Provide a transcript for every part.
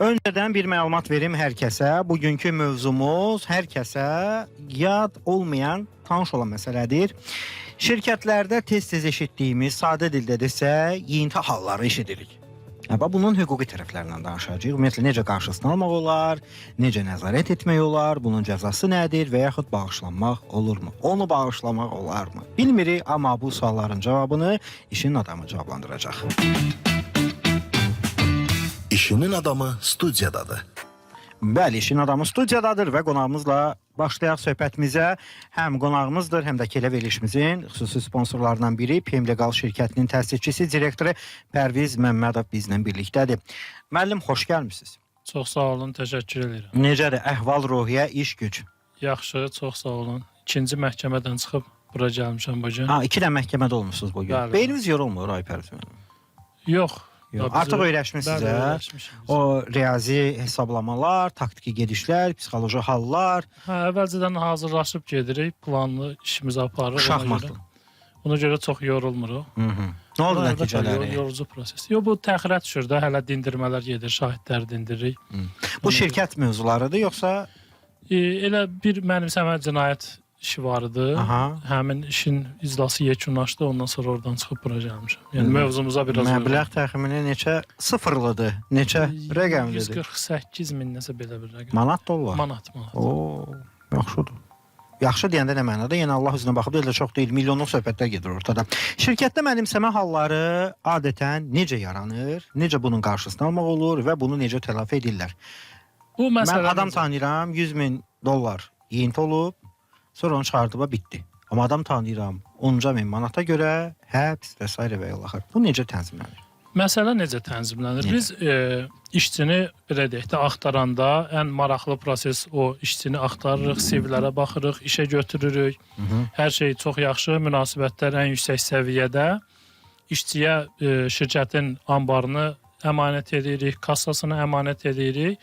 Öncədən bir məlumat verim hər kəsə. Bugünkü mövzumuz hər kəsə yad olmayan, tanış olan məsələdir. Şirkətlərdə tez-tez eşitdiyimiz, sadə dildə desək, yeyinti halları eşidirik. Bunun hüquqi tərəflərindən danışacağıq. Ümumiyyətlə, necə qarşısını almaq olar, necə nəzarət etmək olar, bunun cəzası nədir və yaxud bağışlanmaq olurmu? Onu bağışlamaq olarmı? Bilmirik, amma bu sualların cavabını işin adamı cavablandıracaq. İşinin adamı studiyadadır. Bəli, işin adamı studiyadadır və qonağımızla başlayaq söhbətimizə. Həm qonağımızdır, həm də Kelə verilişimizin xüsusi sponsorlarından biri PM Legal şirkətinin təsisçisi, direktoru Pərviz Məmmədov bizlə birlikdədir. Müəllim, xoş gəlmisiniz. Çox sağ olun, təşəkkür edirəm. Necədir əhval, ruhiyyə, iş güc? Yaxşı, çox sağ olun. İkinci məhkəmədən çıxıb bura gəlmişəm bugün. İki də məhkəmədə olmuşsunuz bugün. Bəli. Beyniniz yorulmur, ay Pərviz müəllim? Yox. Artıq öyrəşmişsiniz, o riyazi hesablamalar, taktiki gedişlər, psixoloji hallar. Əvvəlcədən hazırlaşıb gedirik, planlı işimizi aparırıq. Şahmatlı. Ona görə çox yorulmuruq. Nə oldu nəticələri? Yorucu proses. Yox, bu təxirə düşür də, hələ dindirmələr gedir, şahidlər dindiririk. Bu şirkət mövzularıdır, yoxsa? Elə bir mənimsəmə cinayət işi var idi. Həmin işin iclası yekunlaşdı, ondan sonra oradan çıxıb bura gəlmişəm. Yəni mövzumuza biraz məbləğ təxmini neçə sıfırlıdır, neçə rəqəmlidir? 148 min nəsə belə bir rəqəm. Manat, dollar? Manat. Oo, yaxşıdır. Yaxşı deyəndə nə mənada? Yəni Allah üzünə baxıb elə çox deyil, milyonluq söhbətlər gedir ortada. Şirkətdə mənimsəmə halları adətən necə yaranır, necə bunun qarşısını almaq olur və bunu necə tələfi edirlər? Mən adam tanıyıram, 100 min dollar yeyinti olub, sonra onu çıxardıba bitdi. Amma adam tanıyıram, 10 min manata görə həbs və s. və ilaxır. Bu necə tənzimlənir? Məsələ necə tənzimlənir? Biz işçini belə deyək də axtaranda ən maraqlı proses o işçini axtarırıq, CV-lərə baxırıq, işə götürürük. Hər şey çox yaxşı, münasibətlər ən yüksək səviyyədə. İşçiyə şirkətin anbarını əmanət edirik, kassasını əmanət edirik.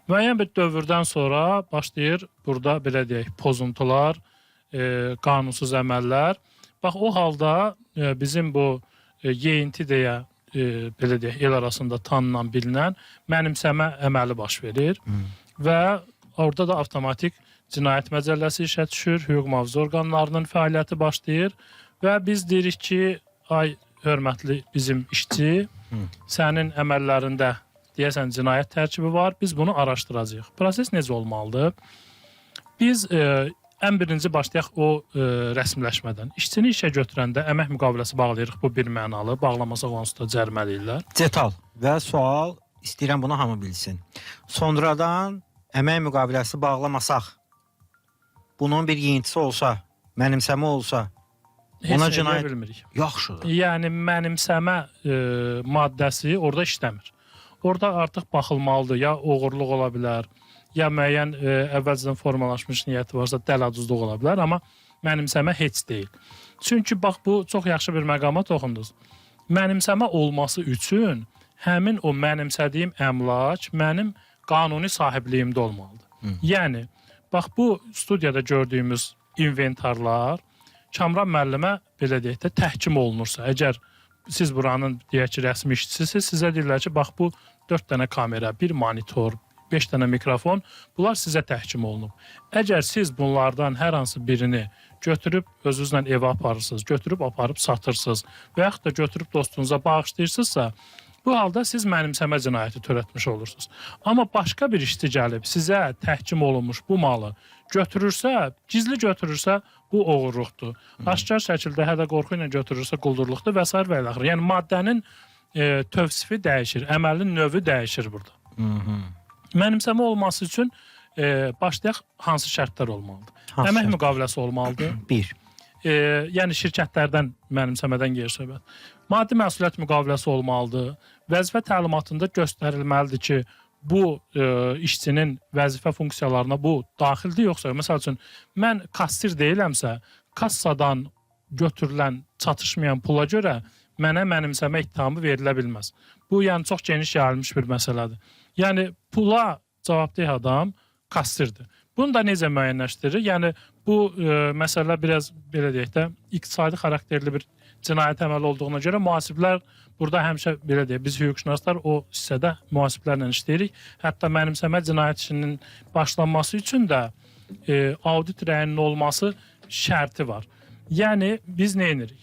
Müəyyən bir dövrdən sonra başlayır burada belə deyək pozuntular, qanunsuz əməllər. Bax, o halda bizim bu yeyinti deyə belə deyək el arasında tanınan, bilinən mənimsəmə əməli baş verir və orada da avtomatik cinayət məcəlləsi işə düşür, hüquq mühafizə orqanlarının fəaliyyəti başlayır və biz deyirik ki, ay hörmətli bizim işçi, sənin əməllərində deyəsən cinayət tərkibi var, biz bunu araşdıracağıq. Proses necə olmalıdır? Biz ən birinci başlayaq o rəsmiləşmədən. İşçini işə götürəndə əmək müqaviləsi bağlayırıq, bu bir mənalı, bağlamasaq onsuz da cəriməliyirlər. Detal və sual, istəyirəm bunu hamı bilsin. Sonradan əmək müqaviləsi bağlamasaq, bunun bir yeyintisi olsa, mənimsəmə olsa, ona cinayət bilmirik. Yaxşıdır. Yəni mənimsəmə maddəsi orada işləmir. Orada artıq baxılmalıdır, ya oğurluq ola bilər, ya müəyyən əvvəlcədən formalaşmış niyyəti varsa dələduzluq ola bilər, amma mənimsəmə heç deyil. Çünki bax, bu çox yaxşı bir məqama toxundunuz. Mənimsəmə olması üçün həmin o mənimsədiyim əmlak mənim qanuni sahibliyimdə olmalıdır. Yəni, bax, bu studiyada gördüyümüz inventarlar Kamran müəllimə belə deyək də təhkim olunursa, əgər siz buranın deyək ki, rəsmi işçisiniz, sizə deyirlər ki, bax, bu 4 dənə kamera, bir monitor, 5 dənə mikrofon, bunlar sizə təhkim olunub. Əgər siz bunlardan hər hansı birini götürüb özünüzlə evə aparırsınız, götürüb aparıb satırsınız və yaxud da götürüb dostunuza bağışlayırsınızsa, bu halda siz mənimsəmə cinayəti törətmiş olursunuz. Amma başqa bir işçi gəlib sizə təhkim olunmuş bu malı götürürsə, gizli götürürsə, bu oğurluqdur. Aşkar şəkildə hədə qorxu ilə götürürsə quldurluqdur və s. və ilaxır. Yəni maddənin tövsifi dəyişir, əməlin növü dəyişir burada. Mənimsəmə olması üçün başlayaq hansı şərtlər olmalıdır? Əmək müqaviləsi olmalıdır. Bir. Yəni şirkətlərdən mənimsəmədən gedir söhbət. Maddi məsuliyyət müqaviləsi olmalıdır. Vəzifə təlimatında göstərilməlidir ki, bu işçinin vəzifə funksiyalarına bu daxildir yoxsa, məsəl üçün, mən kassir deyiləmsə, kassadan götürülən çatışmayan pula görə mənə mənimsəmə ittihamı verilə bilməz. Bu, yəni, çox geniş yayılmış bir məsələdir. Yəni, pula cavabdeh adam kassirdir. Bunu da necə müəyyənləşdirir? Yəni, bu məsələ biraz, belə deyək də, iqtisadi xarakterli bir cinayət əməli olduğuna görə mühasiblər burada həmişə belə deyək, biz hüquqşünaslar o hissədə mühasiblərlə işləyirik. Hətta mənimsəmə cinayət işinin başlanması üçün də audit rəyinin olması şərti var. Yəni biz nə edirik?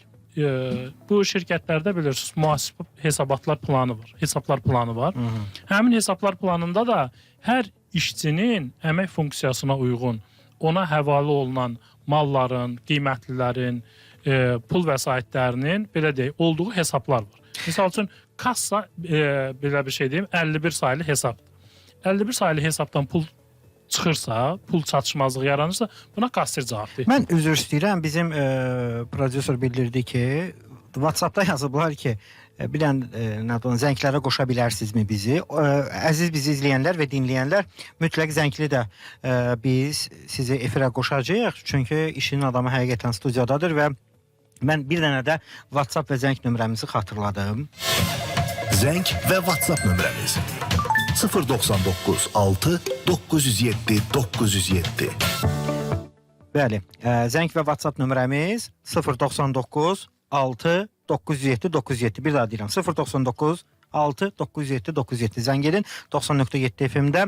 Bu şirkətlərdə bilirsiniz, mühasib hesabatlar planı var. Hesablar planı var. Həmin hesablar planında da hər işçinin əmək funksiyasına uyğun ona həvalə olunan malların, qiymətlilərin, pul vəsaitlərinin belə deyək, olduğu hesablar var. Misal üçün kassa belə bir şey deyim, 51 saylı hesabdır. 51 saylı hesabdan pul çıxırsa, pul çatışmazlığı yaranırsa, buna kassir cavab verir. Mən üzr istəyirəm, bizim prodüser bildirdi ki, WhatsAppda yazıblar ki, bilən zənglərə qoşa bilərsinizmi bizi? Əziz bizi izləyənlər və dinləyənlər, mütləq zəngli də biz sizi efirə qoşacağıq. Çünki işinin adamı həqiqətən studiyadadır və mən bir dənə də WhatsApp və zəng nömrəmizi xatırladım. Zəng və WhatsApp nömrəmiz 099 6 907 907. Bəli, zəng və WhatsApp nömrəmiz 099 6 907 907. Bir daha deyirəm, 099 6 907 907. Zəng edin. 90.7 FM-də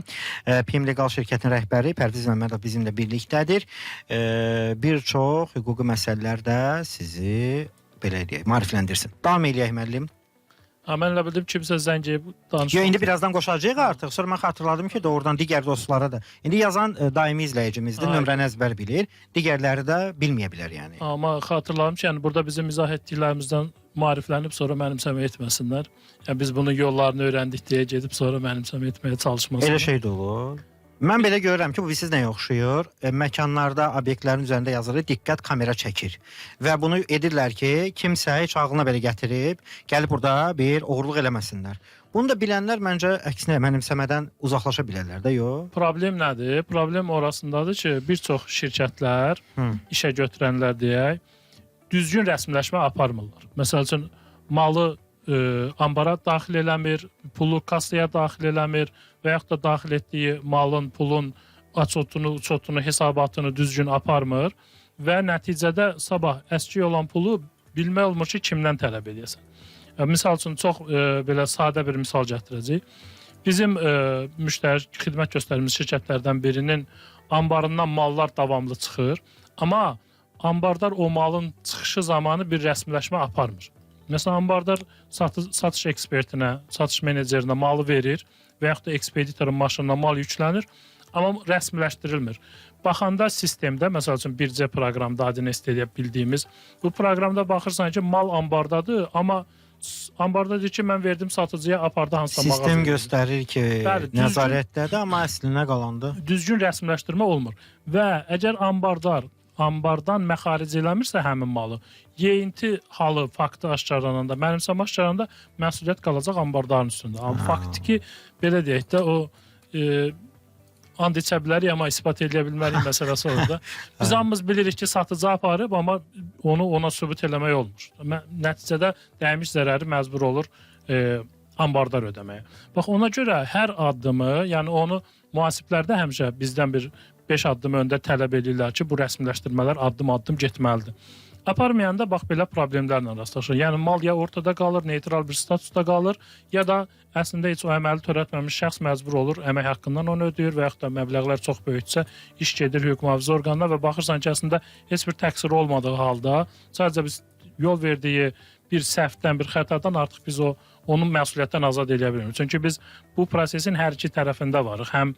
PM Legal şirkətinin rəhbəri Pərviz Məmmədov bizimlə birlikdədir. Bir çox hüquqi məsələlərdə sizi belə deyək, maarifləndirsin. Davam eləyək müəllim. Mən elə bildim kimsə zəng edib danışır. İndi birazdan qoşacağıq artıq. Sonra mən xatırladım ki, doğrudan digər dostlara da. İndi yazan daimi izləyicimizdir, nömrəni əzbər bilir. Digərləri də bilməyə bilər yəni. Amma xatırladım ki, yəni burada bizim izah etdiklərimizdən maariflənib sonra mənimsəmə etməsinlər. Yəni biz bunun yollarını öyrəndik deyə gedib sonra mənimsəmə etməyə çalışmasınlar. Elə şey də olur. Mən belə görürəm ki, bu siz nəyə oxşuyur? Məkanlarda, obyektlərin üzərində yazılır, diqqət kamera çəkir. Və bunu edirlər ki, kimsə heç ağlına belə gətirib, gəlib burada bir oğurluq eləməsinlər. Bunu da bilənlər məncə əksinə mənimsəmədən uzaqlaşa bilərlər də, yox? Problem nədir? Problem orasındadır ki, bir çox şirkətlər, işə götürənlər deyək, düzgün rəsmiləşmə aparmırlar. Məsəl üçün, malı ambara daxil eləmir, pulu kassaya daxil eləmir və yaxud da daxil etdiyi malın, pulun uçotunu, hesabatını düzgün aparmır və nəticədə sabah əski olan pulu bilmək olmur ki, kimdən tələb edəsən. Misal üçün, çox belə sadə bir misal gətirəcək. Bizim müştəri xidmət göstərimiz şirkətlərdən birinin ambarından mallar davamlı çıxır, amma ambardar o malın çıxışı zamanı bir rəsmiləşmə aparmır. Məsələn, ambardar satış ekspertinə, satış menecerinə malı verir və yaxud da ekspeditorun maşınına mal yüklənir, amma rəsmiləşdirilmir. Baxanda sistemdə, məsəl üçün, bircə proqramda adını istəyə bildiyimiz, bu proqramda baxırsan ki, mal ambardadır, amma ambardadır ki, mən verdim satıcıya, apardı hansısa mağazaya. Sistem göstərir ki, nəzarətdədir, amma əslinə qalandı. Düzgün rəsmiləşdirmə olmur. Və əgər ambardan məxaric eləmirsə həmin malı, yeyinti halı, faktı aşkarlananda, mənimsəmə aşkarlananda məsuliyyət qalacaq ambardarın üstündə. Amma faktı ki, belə deyək də, o and içə bilərik, amma ispat eləyə bilmərik məsələsi orada. Biz hamımız bilirik ki, satıcı aparıb, amma onu ona sübut eləmək olmur. Nəticədə dəymiş zərəri məcbur olur ambardar ödəməyə. Bax, ona görə hər addımı, yəni onu mühasiblərdə həmişə bizdən bir 5 addım öndə tələb edirlər ki, bu rəsmiləşdirmələr addım-addım getməlidir. Aparmayanda bax belə problemlərlə rastlaşır. Yəni mal ya ortada qalır, neytral bir statusda qalır, ya da əslində heç o əməli törətməmiş şəxs məcbur olur, əmək haqqından onu ödəyir və yaxud da məbləğlər çox böyüksə iş gedir hüquq mühafizə orqanına və baxırsan ki, əslində heç bir təqsir olmadığı halda sadəcə biz yol verdiyi bir səhvdən, bir xətadan artıq biz onun məsuliyyətdən azad edə bilmirik. Çünki biz bu prosesin hər iki tərəfində varıq. Həm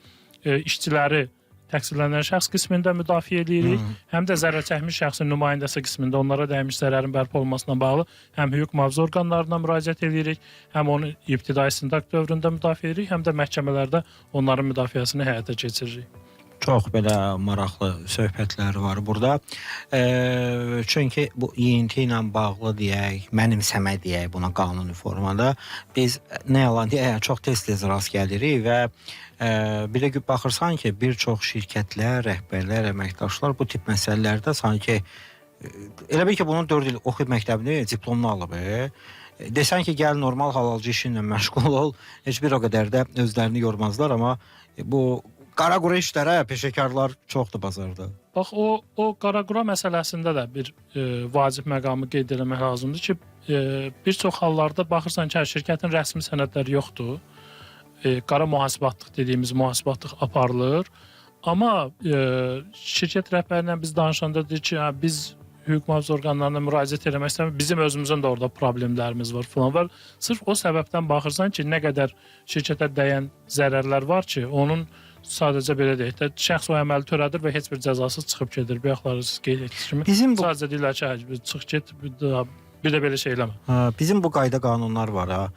işçiləri təqsirlənən şəxs qismində müdafiə edirik, həm də zərər çəkmiş şəxsin nümayəndəsi qismində onlara dəymiş zərərin bərpa olmasına bağlı həm hüquq mühafizə orqanlarına müraciət edirik, həm onu ibtidai istintaq dövründə müdafiə edirik, həm də məhkəmələrdə onların müdafiəsini həyata keçiririk. Çox belə maraqlı söhbətlər var burada. Çünki bu yeyinti ilə bağlı deyək, mənimsəmə deyək buna qanuni formada biz nə yalan deyək, çox tez-tez rast gəlirik və bir də baxırsan ki, bir çox şirkətlər, rəhbərlər, əməkdaşlar bu tip məsələlərdə sanki elə bil ki, bunun 4 il oxuyub məktəbini, diplomunu alıb. Desən ki, gəl normal halalcı işinlə məşğul ol, heç bir o qədər də özlərini yormazlar, amma bu qara qura işlərə peşəkarlar çoxdur bazarda. Bax o qaraqura məsələsində də bir vacib məqamı qeyd etmək lazımdır ki, bir çox hallarda baxırsan ki, şirkətin rəsmi sənədləri yoxdur. Qara mühasibatlıq dediyimiz mühasibatlıq aparılır. Amma şirkət rəhbərindən biz danışanda deyir ki, biz hüquq mühafizə orqanlarına müraciət etmək istəmirik. Bizim özümüzün də orada problemlərimiz var falan var. Sırf o səbəbdən baxırsan ki, nə qədər şirkətə dəyən zərərlər var ki, onun sadəcə belə deyək də, şəxs o əməli törədir və heç bir cəzasız çıxıb gedir. Bayaqları siz qeyd etdiniz kimi. Bizim bu Sadəcə deyirlər ki, çıx get, bir də belə şey eləmə. bizim bu qayda qanunlar var ha.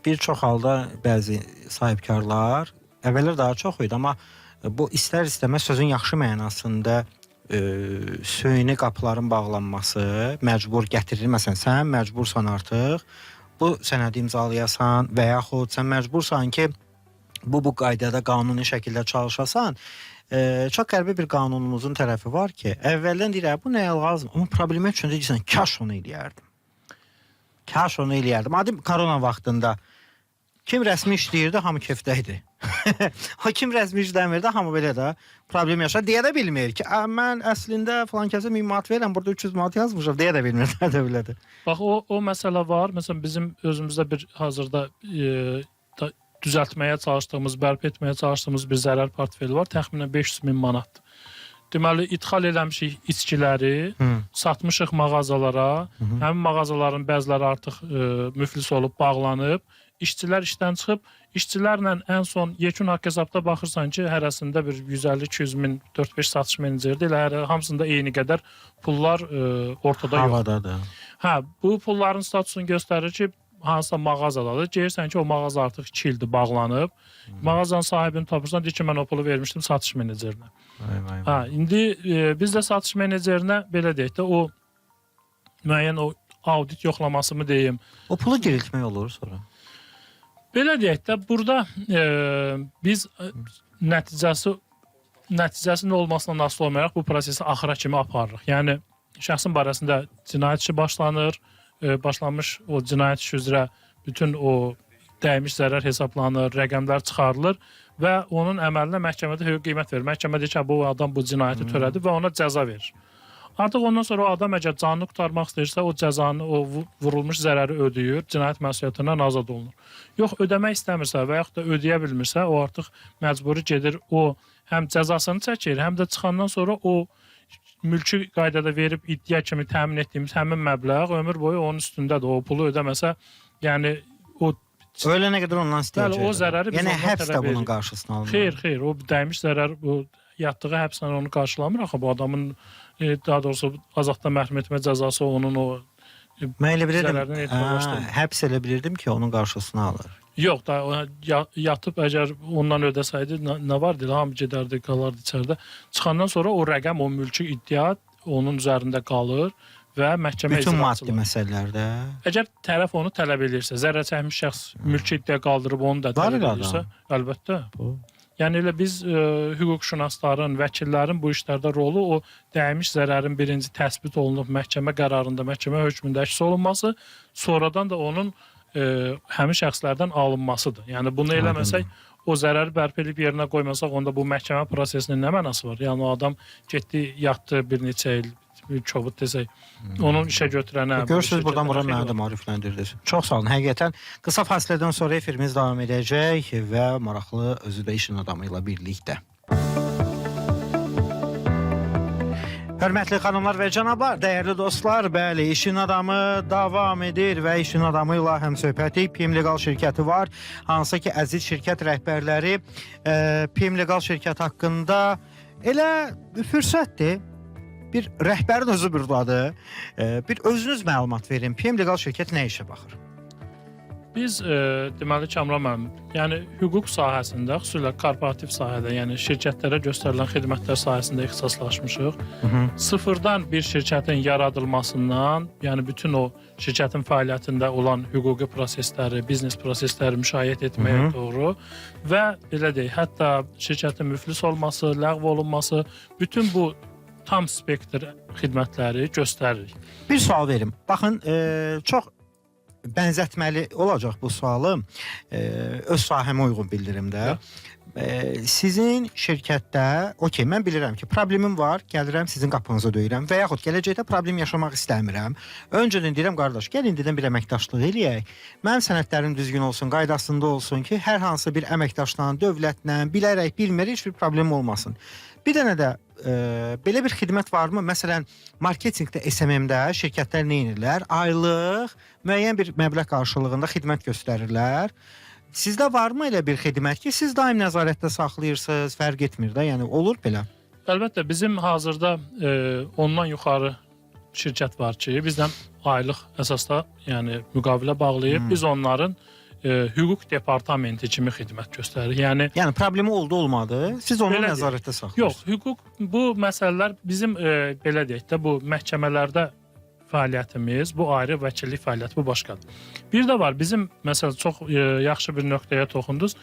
Bir çox halda bəzi sahibkarlar əvvəllər daha çox idi, amma bu istər-istəməz sözün yaxşı mənasında süni qapıların bağlanması məcbur gətirir. Məsələn, sən məcbursan artıq bu sənədi imzalayasan və yaxud sən məcbursan ki, bu qaydada qanuni şəkildə çalışasan. Çox qəribə bir qanunumuzun tərəfi var ki, əvvəldən deyirəm, bu nəyə lazım? Amma problemə üçün deyirsən, kaş onu eləyərdim. Kaş onu eləyərdim. Adım korona vaxtında kim rəsmi işləyirdi, hamı kefdə idi. Kim rəsmi işləmirdi, hamı belə də problem yaşar. Deyə də bilmir ki, mən əslində falan kəsə 1000 manat verirəm, burada 300 manat yazmışam. Deyə də bilmir, də belədir. Bax, o məsələ var. Məsələn, bizim özümüzdə bir hazırda düzəltməyə çalışdığımız, bərpa etməyə çalışdığımız bir zərər portfeli var. Təxminən 500.000 manat. Deməli, idxal eləmişik içkiləri, satmışıq mağazalara. Həmin mağazaların bəziləri artıq müflis olub, bağlanıb. İşçilər işdən çıxıb. İşçilərlə ən son yekun haqq hesabda baxırsan ki, hərəsində bir 150-200 min, 4-5 satış meneceridir. Elə hamısında eyni qədər pullar ortada yox. Havadadır. Hə, bu pulların statusunu göstərir ki, hansısa mağazadadır. Deyirsən ki, o mağaza artıq 2 ildir bağlanıb. Mağazanın sahibini tapırsan, deyir ki, mən o pulu vermişdim satış menecerinə. Hə, indi biz də satış menecerinə belə deyək də, o müəyyən o audit yoxlaması mı deyim. O pulu giriltmək olur sonra. Belə deyək də, burada biz nəticəsinin olmasından asılı olmayaraq bu prosesi axıra kimi aparırıq. Yəni, şəxsin barəsində cinayət işi başlanır, başlanmış o cinayət işi üzrə bütün o dəymiş zərər hesablanır, rəqəmlər çıxarılır və onun əməlinə məhkəmədə hüquq qiymət verir. Məhkəmə deyir ki, bu adam bu cinayəti törədir və ona cəza verir. Artıq ondan sonra o adam əgər canını qurtarmaq istəyirsə, o cəzanı, o vurulmuş zərəri ödəyir, cinayət məsuliyyətindən azad olunur. Yox, ödəmək istəmirsə və yaxud da ödəyə bilmirsə, o artıq məcburi gedir, o həm cəzasını çəkir, həm də çıxandan sonra o mülki qaydada verib iddia kimi təmin etdiyimiz həmin məbləğ ömür boyu onun üstündədir. O pulu ödəməsə, yəni o ölənə qədər ondan istəyəcək. Bəli, o zərəri biz yəni ondan həbs də bunun qarşısını alır. Xeyr, o dəymiş zərər, o yatdığı həbslə onu qarşılamır. Axı bu adamın daha doğrusu azaddan məhrum etmə cəzası onun o mən elə bilirdim, zərərini həbs elə bilirdim ki, onun qarşısını alır. Yox da yatıb əgər ondan ödəsəydi nə vardı? Hamı gedərdi, qalardı içəridə. Çıxandan sonra o rəqəm, o mülki iddia onun üzərində qalır və məhkəmə bütün icra maddi açılır. məsələlərdə. Əgər tərəf onu tələb edirsə, zərər çəkmiş şəxs mülki iddia qaldırıb onu da tələb edirsə, əlbəttə. Yəni elə biz hüquqşünasların, vəkillərin bu işlərdə rolu o dəymiş zərərin birinci təsbit olunub məhkəmə qərarında, məhkəmə hökmündə əks olunması, sonradan da onun həmin şəxslərdən alınmasıdır. Yəni bunu eləməsək, o zərəri bərpa edib yerinə qoymasaq, onda bu məhkəmə prosesinin nə mənası var? Yəni o adam getdi, yatdı bir neçə il, bir kobud desək, onun işə götürənə... Görürsünüz, buradan bura mənə də maarifləndirdiniz. Çox sağ olun. Həqiqətən qısa fasilədən sonra efirimiz davam edəcək və maraqlı özü də işin adamı ilə birlikdə. Hörmətli xanımlar və cənablar, dəyərli dostlar, bəli, işin adamı davam edir və işin adamı ilə həmsöhbətik PM Legal şirkəti var. Hansı ki, əziz şirkət rəhbərləri PM Legal şirkət haqqında elə fürsətdir. Bir rəhbərin özü burdadır. Bir özünüz məlumat verin. PM Legal şirkət nə işə baxır? Biz deməli Kamran müəllim, yəni hüquq sahəsində, xüsusilə korporativ sahədə, yəni şirkətlərə göstərilən xidmətlər sahəsində ixtisaslaşmışıq. Sıfırdan bir şirkətin yaradılmasından, yəni bütün o şirkətin fəaliyyətində olan hüquqi prosesləri, biznes prosesləri müşahidə etməyə doğru və belə deyək, hətta şirkətin müflis olması, ləğv olunması, bütün bu tam spektr xidmətləri göstəririk. Bir sual verim. Baxın, çox bənzətməli olacaq bu sualı. Öz sahəmə uyğun bildirim də. Sizin şirkətdə, okey, mən bilirəm ki, problemim var, gəlirəm sizin qapınıza döyürəm və yaxud gələcəkdə problem yaşamaq istəmirəm. Öncədən deyirəm, qardaş, gəl indidən bir əməkdaşlıq eləyək. Mənim sənədlərim düzgün olsun, qaydasında olsun ki, hər hansı bir əməkdaşla, dövlətlə, bilərək, bilmərək heç bir problem olmasın. Bir dənə də belə bir xidmət varmı? Məsələn, marketinqdə, SMM-də şirkətlər nə edirlər? Aylıq müəyyən bir məbləğ qarşılığında xidmət göstərirlər. Sizdə varmı elə bir xidmət ki, siz daim nəzarətdə saxlayırsınız, fərq etmir də, yəni olur belə? Əlbəttə, bizim hazırda ondan yuxarı şirkət var ki, bizdən aylıq əsasda yəni müqavilə bağlayıb, biz onların hüquq departamenti kimi xidmət göstəririk. Yəni problemi oldu, olmadı, siz onu Belə nəzarətdə saxlayırsınız. Yox, hüquq, bu məsələlər bizim belə deyək də, bu məhkəmələrdə fəaliyyətimiz, bu ayrı vəkillik fəaliyyəti, bu başqadır. Bir də var, bizim məsələn çox yaxşı bir nöqtəyə toxundunuz.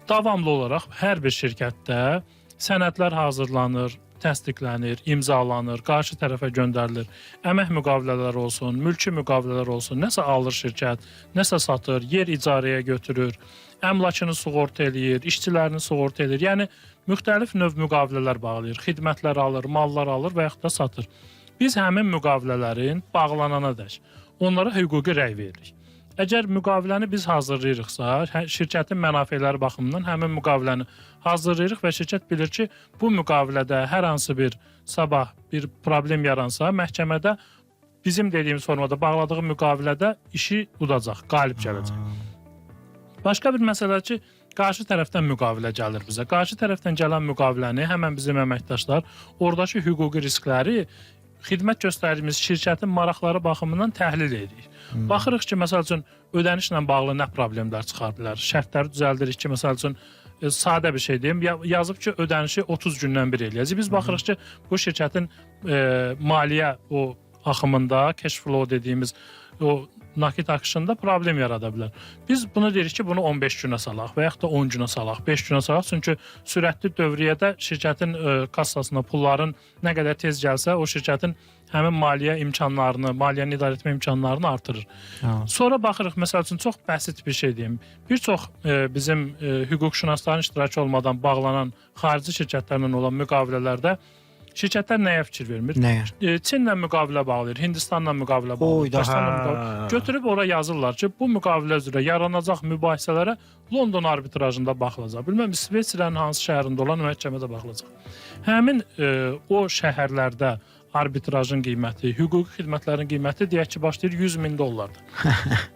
Davamlı olaraq hər bir şirkətdə sənədlər hazırlanır, təsdiqlənir, imzalanır, qarşı tərəfə göndərilir. Əmək müqavilələri olsun, mülki müqavilələr olsun, nəsə alır şirkət, nəsə satır, yer icarəyə götürür, əmlakını sığorta eləyir, işçilərini sığorta eləyir. Yəni müxtəlif növ müqavilələr bağlayır, xidmətlər alır, mallar alır və yaxud da satır. Biz həmin müqavilələrin bağlanana dək onlara hüquqi rəy veririk. Əgər müqaviləni biz hazırlayırıqsa, şirkətin mənafeləri baxımından həmin müqaviləni hazırlayırıq və şirkət bilir ki, bu müqavilədə hər hansı bir sabah bir problem yaransa, məhkəmədə bizim dediyimiz formada bağladığı müqavilədə işi udacaq, qalib gələcək. Başqa bir məsələ ki, qarşı tərəfdən müqavilə gəlir bizə. Qarşı tərəfdən gələn müqaviləni həmən bizim əməkdaşlar oradakı hüquqi riskləri xidmət göstərdiyimiz şirkətin maraqları baxımından təhlil edirik. Baxırıq ki, məsəl üçün ödənişlə bağlı nə problemlər çıxa bilər. Şərtləri düzəldirik ki, məsəl üçün sadə bir şey deyim, yazıb ki, ödənişi 30 gündən bir eləyəcək. Biz baxırıq ki, bu şirkətin maliyyə o axımında, cash flow dediyimiz o nakit akışında problem yarada bilər. Biz bunu deyirik ki, bunu 15 günə salaq və yaxud da 10 günə salaq, 5 günə salaq. Çünki sürətli dövriyyədə şirkətin kassasına pulların nə qədər tez gəlsə, o şirkətin həmin maliyyə imkanlarını, maliyyəni idarə etmə imkanlarını artırır. Sonra baxırıq, məsəl üçün, çox bəsit bir şey deyim. Bir çox bizim hüquqşünasların iştirakı olmadan bağlanan xarici şirkətlərlə olan müqavilələrdə şirkətlər nəyə fikir vermir? Nəyə? Çinlə müqavilə bağlayır, Hindistanla müqavilə bağlayır, Pakistanla müqavilə. Götürüb ora yazırlar ki, bu müqavilə üzrə yaranacaq mübahisələrə London arbitrajında baxılacaq. Bilməm, İsveçrənin hansı şəhərində olan məhkəmədə baxılacaq. Həmin o şəhərlərdə arbitrajın qiyməti, hüquqi xidmətlərin qiyməti deyək ki, başlayır 100 min dollardır.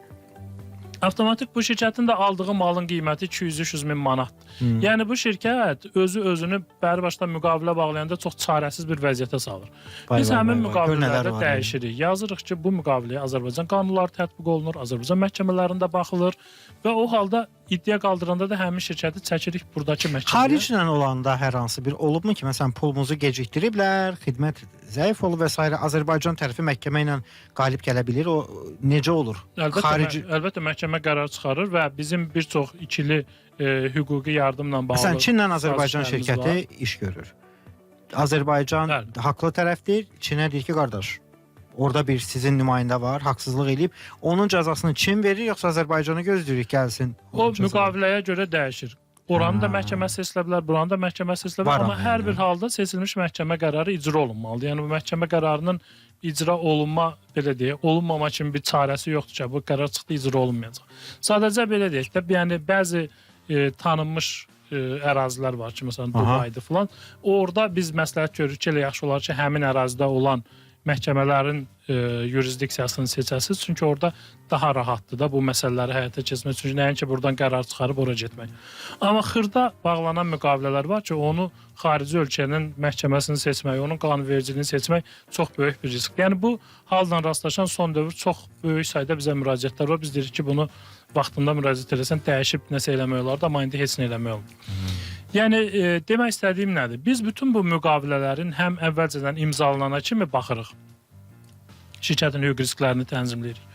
Avtomatik bu şirkətin də aldığı malın qiyməti 200-300 min manatdır. Yəni bu şirkət özünü bəri başdan müqavilə bağlayanda çox çarəsiz bir vəziyyətə salır. Biz həmin müqavilələrdə dəyişirik. Yazırıq ki, bu müqaviləyə Azərbaycan qanunları tətbiq olunur, Azərbaycan məhkəmələrində baxılır və o halda iddia qaldıranda da həmin şirkəti çəkirik buradakı məhkəməyə. Xariclə olanda hər hansı bir olubmu ki, məsələn, pulumuzu gecikdiriblər, xidmət zəif olub və s. Azərbaycan tərəfi məhkəmə ilə qalib gələ bilir. O necə olur? Əlbəttə məhkəmə qərar çıxarır və bizim bir çox ikili hüquqi yardımla bağlı. Məsələn, Çinlə Azərbaycan şirkəti iş görür. Azərbaycan haqlı tərəfdir, Çinə deyir ki, qardaş, orada bir sizin nümayəndə var, haqsızlıq eləyib. Onun cəzasını Çin verir, yoxsa Azərbaycanı gözləyirik gəlsin? O müqaviləyə görə dəyişir. Oranı da məhkəmə seçilə bilər, buranı da məhkəmə seçilə bilər, amma hər bir halda seçilmiş məhkəmə qərarı icra olunmalıdır. Yəni bu məhkəmə qərarının icra olunma, belə deyək, olunmama kimi bir çarəsi yoxdur ki, bu qərar çıxdı, icra olunmayacaq. Sadəcə belə deyək də, yəni bəzi tanınmış ərazilər var ki, məsələn Dubaydır filan. Orada biz məsləhət görürük ki, elə yaxşı olar ki, həmin ərazidə olan məhkəmələrin yurisdiksiyasını seçəsiz. Çünki orada daha rahatdır da bu məsələləri həyata keçmək. Çünki nəinki buradan qərar çıxarıb ora getmək. Amma xırda bağlanan müqavilələr var ki, onu xarici ölkənin məhkəməsini seçmək, onun qanunvericiliyini seçmək çox böyük bir risk. Yəni bu halla rastlaşan son dövr çox böyük sayda bizə müraciətlər var. Biz deyirik ki, bunu vaxtında müraciət eləsən, dəyişib nəsə eləmək olardı, amma indi heç nə eləmək olmur. Yəni, demək istədiyim nədir? Biz bütün bu müqavilələrin həm əvvəlcədən imzalanana kimi baxırıq. Şirkətin hüquq risklərini tənzimləyirik.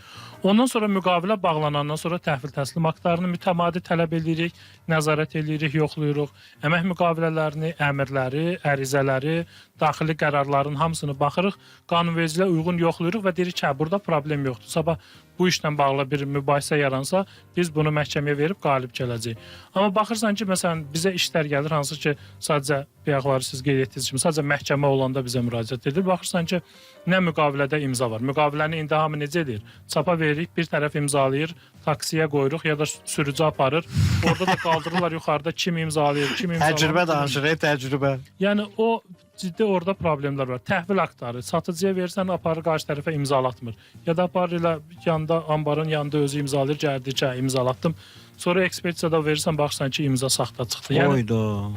Ondan sonra müqavilə bağlanandan sonra təhvil təslim aktlarını mütəmadi tələb edirik, nəzarət edirik, yoxlayırıq. Əmək müqavilələrini, əmrləri, ərizələri, daxili qərarların hamısını baxırıq, qanunvericiliyə uyğun yoxlayırıq və deyirik ki, burada problem yoxdur. Sabah bu işlə bağlı bir mübahisə yaransa, biz bunu məhkəməyə verib qalib gələcəyik. Amma baxırsan ki, məsələn, bizə işlər gəlir, hansı ki, sadəcə bayaqları siz qeyd etdiyiniz kimi, sadəcə məhkəmə olanda bizə müraciət edilir. Baxırsan ki, nə müqavilədə imza var. Müqaviləni indi hamı necə edir? Çapa veririk, bir tərəf imzalayır, taksiyə qoyuruq ya da sürücü aparır. Orada da qaldırırlar yuxarıda kim imzalayır, kim imzalayır. Təcrübə danışır, təcrübə. Yəni o ciddi orada problemlər var. Təhvil aktları, satıcıya versən aparır qarşı tərəfə imzalatmır. Ya da aparır elə yanda ambarın yanında özü imzalayır, gəldi ki, imzalatdım. Sonra ekspertizada verirsən baxırsan ki, imza saxta çıxdı. Yəni Oydu.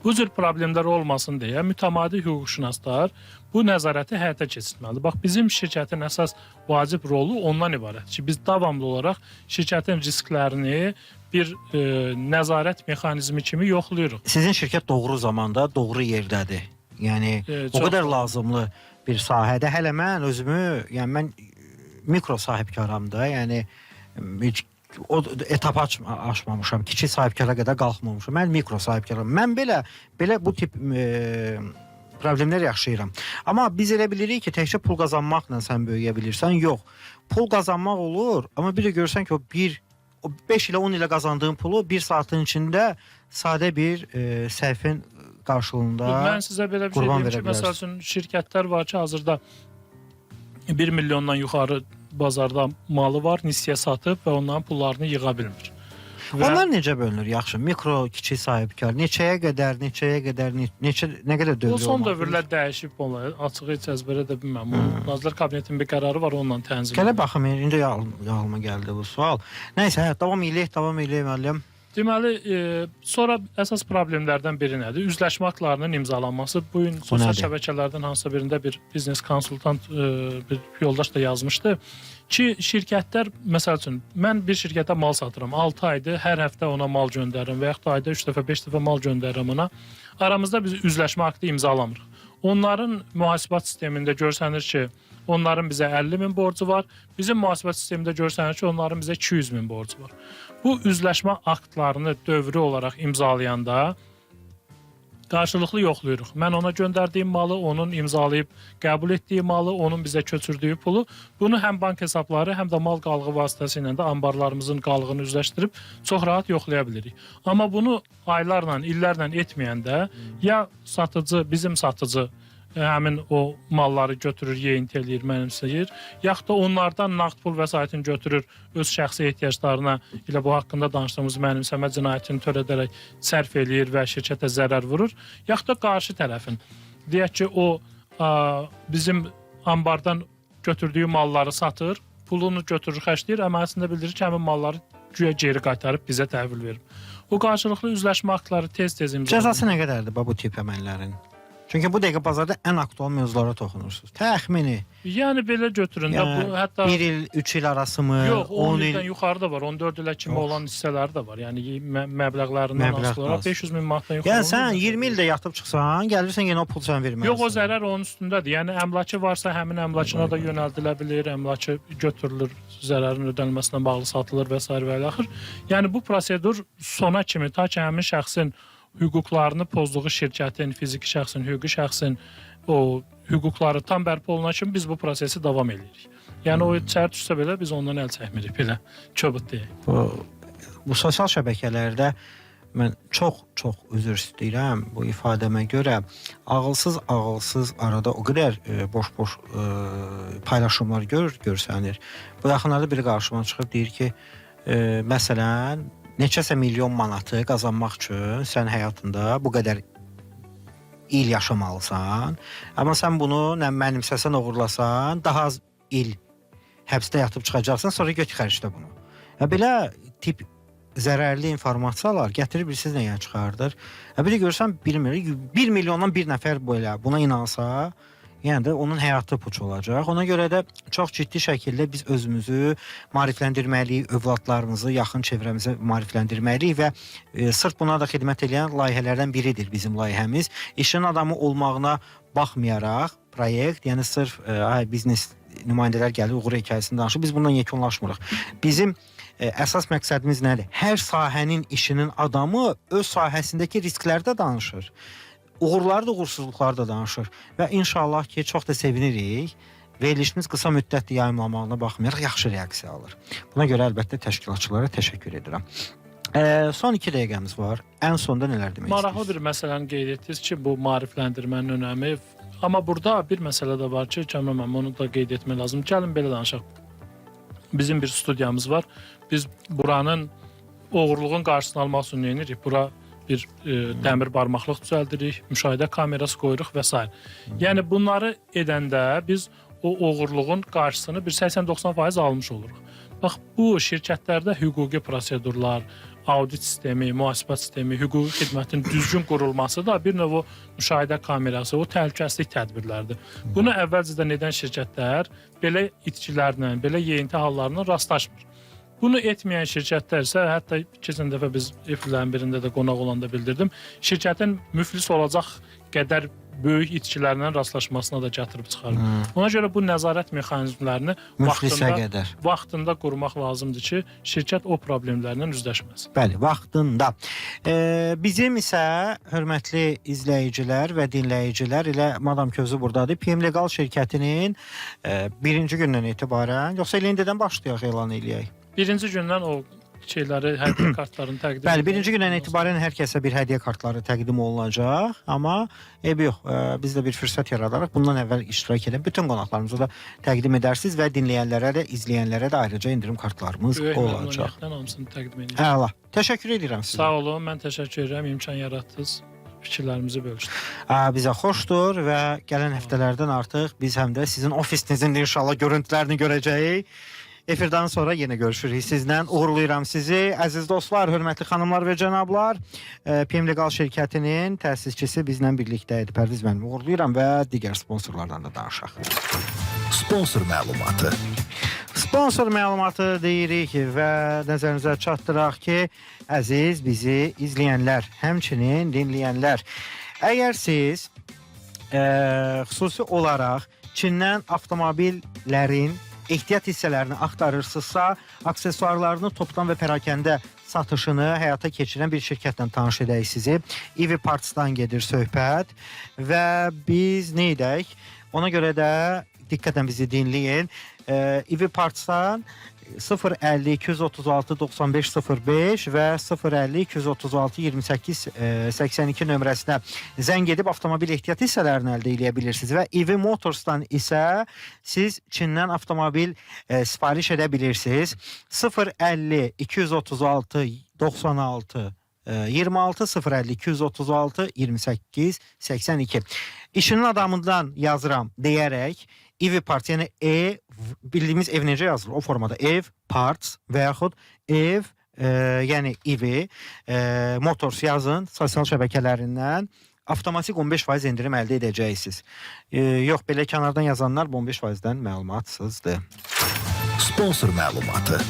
bu cür problemlər olmasın deyə mütəmadi hüquqşünaslar bu nəzarəti həyata keçirməlidir. Bax, bizim şirkətin əsas vacib rolu ondan ibarət ki, biz davamlı olaraq şirkətin risklərini bir nəzarət mexanizmi kimi yoxlayırıq. Sizin şirkət doğru zamanda, doğru yerdədir. Yəni o çox qədər lazımlı bir sahədə. Hələ mən özümü, yəni mən mikro sahibkaram da, yəni heç o etap aşmamışam. Kiçik sahibkara qədər qalxmamışam. Mən mikro sahibkaram. Mən belə bu tip problemlər yaşayıram. Amma biz elə bilirik ki, təkcə pul qazanmaqla sən böyüyə bilirsən. Yox. Pul qazanmaq olur, amma bir də görsən ki, o 5 ilə 10 ilə qazandığın pulu bir saatın içində sadə bir səhvin qarşılığında Mən sizə belə bir şey deyim ki, məsəl üçün şirkətlər var ki, hazırda 1 milyondan yuxarı bazarda malı var, nisyə satıb və onların pullarını yığa bilmir. Onlar necə bölünür? Yaxşı, mikro, kiçik sahibkar, neçəyə qədər, nə qədər dövrü olmalı? O son dövrlər dəyişib onlar. Açığı heç əzbərə də bilməm. Nazirlər Kabinetinin bir qərarı var, onunla tənzim. Gələ baxım, indi yağılıma gəldi bu sual. Nəysə, davam eləyək müəllim. Deməli, sonra əsas problemlərdən biri nədir? Üzləşmə aktlarının imzalanması. Bu gün sosial şəbəkələrdən hansısa birində bir biznes konsultant bir yoldaş da yazmışdı ki, şirkətlər, məsəl üçün, mən bir şirkətə mal satıram, 6 aydır, hər həftə ona mal göndərirəm və yaxud da ayda 3 dəfə, 5 dəfə mal göndərirəm ona. Aramızda biz üzləşmə aktı imzalamırıq. Onların mühasibat sistemində görsənir ki, onların bizə 50.000 borcu var. Bizim mühasibat sistemində görsənir ki, onların bizə 200.000 borcu var. Bu üzləşmə aktlarını dövrü olaraq imzalayanda qarşılıqlı yoxlayırıq. Mən ona göndərdiyim malı, onun imzalayıb qəbul etdiyi malı, onun bizə köçürdüyü pulu, bunu həm bank hesabları, həm də mal qalığı vasitəsilə də ambarlarımızın qalığını üzləşdirib çox rahat yoxlaya bilirik. Amma bunu aylarla, illərlə etməyəndə ya satıcı, bizim satıcı həmin o malları götürür, yeyinti eləyir, mənimsəyir, yaxud da onlardan nağd pul vəsaitini götürür, öz şəxsi ehtiyaclarına ilə bu haqqında danışdığımız mənimsəmə cinayətini törədərək sərf eləyir və şirkətə zərər vurur, yaxud da qarşı tərəfin. Deyək ki, o bizim ambardan götürdüyü malları satır, pulunu götürür, xərcləyir, amma əslində bildirir ki, həmin malları güya geri qaytarıb bizə təhvil verir. O qarşılıqlı üzləşmə aktları tez-tez imzalanır. Cəzası nə qədərdir bu tip əməllərin? Çünki bu dəqiqə bazarda ən aktual mövzulara toxunursunuz. Təxmini. Yəni belə götürün də bu hətta 1 il, 3 il arası mı? Yox, 10 ildən yuxarı da var. 14 ilə kimi olan hissələri də var. Yəni məbləğlərindən asılı olaraq 500.000 manatdan yuxarı. Yəni sən 20 ildə yatıb çıxsan, gəlirsən yenə o pul sən verməlisən. Yox, o zərər onun üstündədir. Yəni əmlakı varsa həmin əmlakına da yönəldilə bilir, əmlakı götürülür, zərərin ödənilməsinə bağlı satılır və s. və ilaxır. Yəni bu prosedur sona kimi ta ki həmin şəxsin hüquqlarını pozduğu şirkətin, fiziki şəxsin, hüquqi şəxsin o hüquqları tam bərpa oluna kimi biz bu prosesi davam edirik. Yəni o içəri düşsə belə biz ondan əl çəkmirik belə. Çöbut deyək. Bu sosial şəbəkələrdə mən çox üzr istəyirəm bu ifadəmə görə. Ağılsız arada o qədər boş paylaşımlar görsənir. Bu yaxınlarda biri qarşıma çıxıb deyir ki, məsələn, neçəsə milyon manatı qazanmaq üçün sən həyatında bu qədər il yaşamalısan. Amma sən bunu mənimsəsən, oğurlasan, daha az il həbsdə yatıb çıxacaqsan, sonra götür xərclə bunu. Belə tip zərərli informasiyalar gətirir bilirsiniz nəyə çıxardır. Bir də görsən, 1 milyondan bir nəfər belə buna inansa, yəni də onun həyatı puç olacaq. Ona görə də çox ciddi şəkildə biz özümüzü maarifləndirməliyik, övladlarımızı, yaxın çevrəmizi maarifləndirməliyik və sırf buna da xidmət edən layihələrdən biridir bizim layihəmiz. İşin adamı olmağına baxmayaraq proyekt, yəni sırf biznes nümayəndələr gəlir, uğur hekayəsini danışır. Biz bundan yekunlaşmırıq. Bizim əsas məqsədimiz nədir? Hər sahənin işinin adamı öz sahəsindəki risklərdə danışır. Uğurları da, uğursuzluqları da danışır və inşallah ki, çox da sevinirik. verilişimiz qısa müddətli yayımlanmağına baxmayaraq yaxşı reaksiya alır. Buna görə əlbəttə təşkilatçılara təşəkkür edirəm. Son 2 dəqiqəmiz var. Ən sonda nələr demək istəyirsiniz? Maraqlı bir məsələni qeyd etdiniz ki, bu maarifləndirmənin önəmi. Amma burada bir məsələ də var ki, Cəmil müəllim, onu da qeyd etmək lazım. Gəlin belə danışaq. Bizim bir studiyamız var. Biz buranın oğurluğun qarşısını almaq üçün nə edirik? Bura bir dəmir barmaqlıq düzəldirik, müşahidə kamerası qoyuruq və s. Yəni bunları edəndə biz o oğurluğun qarşısını bir 80-90% almış oluruq. Bax, bu şirkətlərdə hüquqi prosedurlar, audit sistemi, mühasibət sistemi, hüquqi xidmətin düzgün qurulması da bir növ o müşahidə kamerası, o təhlükəsizlik tədbirləridir. Bunu əvvəlcədən edən şirkətlər belə itkilərlə, belə yeyinti hallarına rastlaşmır. Bunu etməyən şirkətlər isə, hətta keçən dəfə biz efirlərin birində də qonaq olanda bildirdim, şirkətin müflis olacaq qədər böyük itkilərlə rastlaşmasına da gətirib çıxarır. Ona görə bu nəzarət mexanizmlərini vaxtında qurmaq lazımdır ki, şirkət o problemlərlə üzləşməsin. Bəli, vaxtında. Bizim isə hörmətli izləyicilər və dinləyicilər ilə Madam Közü buradadır. PM Legal şirkətinin birinci gündən etibarən, yoxsa elə indidən başlayaq elan eləyək? Birinci gündən o şeyləri, hədiyyə kartlarını təqdim Bəli, birinci gündən etibarən hər kəsə bir hədiyyə kartları təqdim olunacaq. Amma yox, biz də bir fürsət yaradaraq bundan əvvəl iştirak edən bütün qonaqlarımızı da təqdim edərsiniz və dinləyənlərə də, izləyənlərə də ayrıca indirim kartlarımız olacaq. Hamısını təqdim edəcəm. Əla. Təşəkkür edirəm sizə. Sağ olun, mən təşəkkür edirəm, imkan yaratdınız. Fikirlərimizi bölüşdük. Bizə xoşdur və gələn həftələrdən artıq biz həm də sizin ofisinizin inşallah görüntülərini görəcəyik. Efirdən sonra yenə görüşürük sizlə. Uğurlayıram sizi. Əziz dostlar, hörmətli xanımlar və cənablar, PM Legal şirkətinin təsisçisi bizlə birlikdə idi. Pərviz mənim uğurlayıram və digər sponsorlardan da danışaq. Sponsor məlumatı. Sponsor məlumatı deyirik və nəzərinizə çatdıraq ki, əziz bizi izləyənlər, həmçinin dinləyənlər, əgər siz xüsusi olaraq Çindən avtomobillərin ehtiyat hissələrini axtarırsınızsa, aksesuarlarını topdan və pərakəndə satışını həyata keçirən bir şirkətlə tanış edək sizi. EV Parts'dan gedir söhbət və biz nə edək? Ona görə də diqqətlə bizi dinləyin. EV Parts'dan 050 236 9505 və 050 236 28 82 nömrəsinə zəng edib avtomobil ehtiyat hissələrini əldə edə bilirsiniz və EV Motors'dan isə siz Çindən avtomobil sifariş edə bilirsiniz. 050 236 96 26 050 236 28 82. İşinin adamından yazıram deyərək EV Parts, yəni bildiyimiz ev necə yazılır? O formada ev, parts və yaxud ev, yəni EV, Motors yazın sosial şəbəkələrindən avtomatik 15% endirim əldə edəcəksiniz. Yox, belə kənardan yazanlar 15%-dən məlumatsızdır. Sponsor məlumatı.